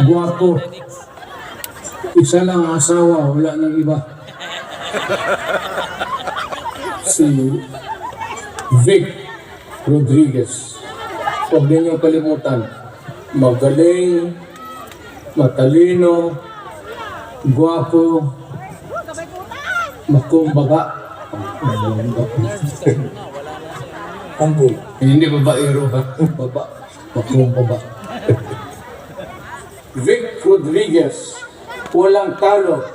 Guwapo. Isa lang ang asawa, wala nang iba. Si Vic Rodriguez. Huwag ninyong kalimutan. Magaling, matalino, guwapo, makumbaga. Panggo. Hindi babaero ha. Baba. Makumbaga. Vic Rodriguez. Walang talo.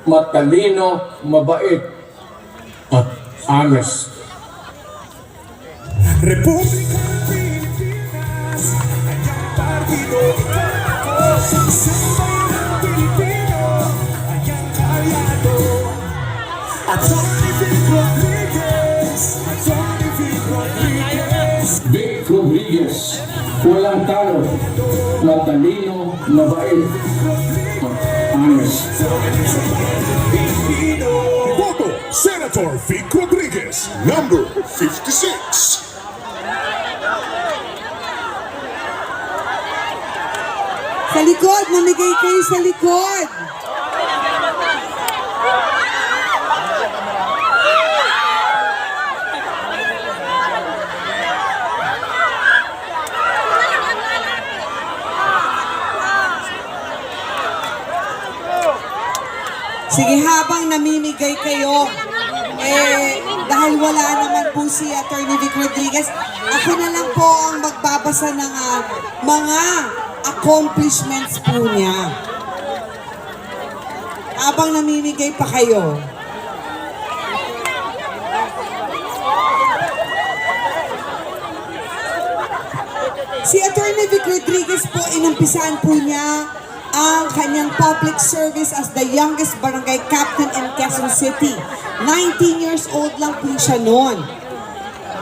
Matalino, mabait, at honest. República Pilipinas, hayang partido ikaw ako. Sambayan Pilipino, hayang aliado. Atty. Vic Rodriguez, Atty. Vic Rodriguez. Vic Rodriguez. Walang talo. Matalino, mabait, at honest. Boto, Senator Vic Rodriguez, number 56. Sa likod, mamigay kayo sa likod. Sige, habang namimigay kayo, dahil wala naman po si Atty. Vic Rodriguez, ako na lang po ang magbabasa ng mga accomplishments po niya. Habang namimigay pa kayo. Si Atty. Vic Rodriguez po, inumpisahan po niya ang kanyang public service as the youngest barangay captain in Quezon City. 19 years old lang po siya noon,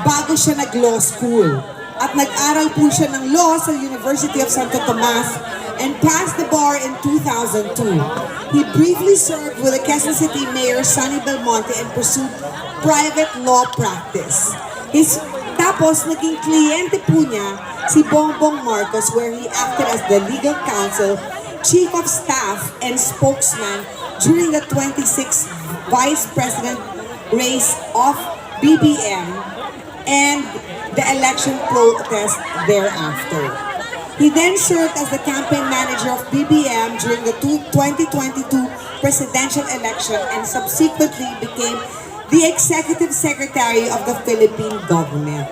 bago siya nag-law school. At nag-aral po siya ng law sa University of Santo Tomas and passed the bar in 2002. He briefly served with the Quezon City Mayor Sonny Belmonte and pursued private law practice. Tapos, naging kliyente po niya si Bongbong Marcos, where he acted as the legal counsel, chief of staff, and spokesman during the 26th vice president race of BBM and the election protest thereafter. He then served as the campaign manager of BBM during the 2022 presidential election and subsequently became the executive secretary of the Philippine government.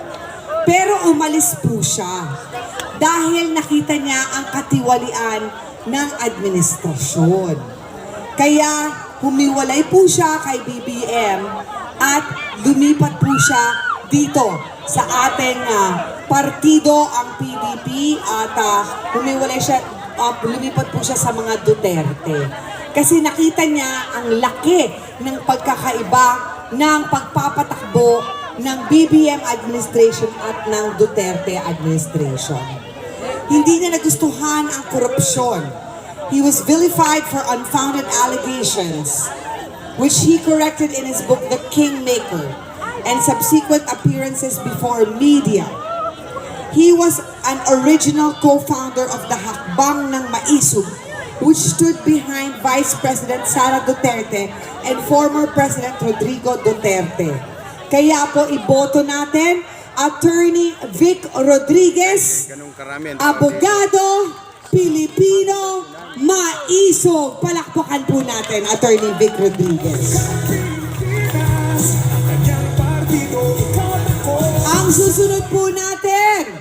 Pero umalis po siya dahil nakita niya ang katiwalian ng administrasyon. Kaya humiwalay po siya kay BBM at lumipat po siya dito sa ating partido, ang PDP, at lumipat po siya sa mga Duterte. Kasi nakita niya ang laki ng pagkakaiba ng pagpapatakbo ng BBM administration at ng Duterte administration. Hindi niya nagustuhan ang korupsyon. He was vilified for unfounded allegations, which he corrected in his book, The Kingmaker, and subsequent appearances before media. He was an original co-founder of the Hakbang ng Maisog, which stood behind Vice President Sara Duterte and former President Rodrigo Duterte. Kaya po iboto natin Attorney Vic Rodriguez, abogado, Pilipino, maisog. Palakpakan po natin, Attorney Vic Rodriguez. Ang susunod po natin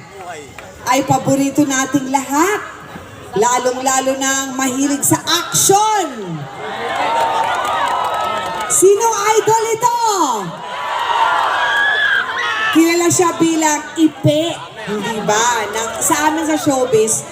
ay paborito nating lahat, lalong-lalo na ang mahilig sa action. Sinong idol ito? Kilala siya bilang Ipe, hindi ba? Sa amin sa showbiz,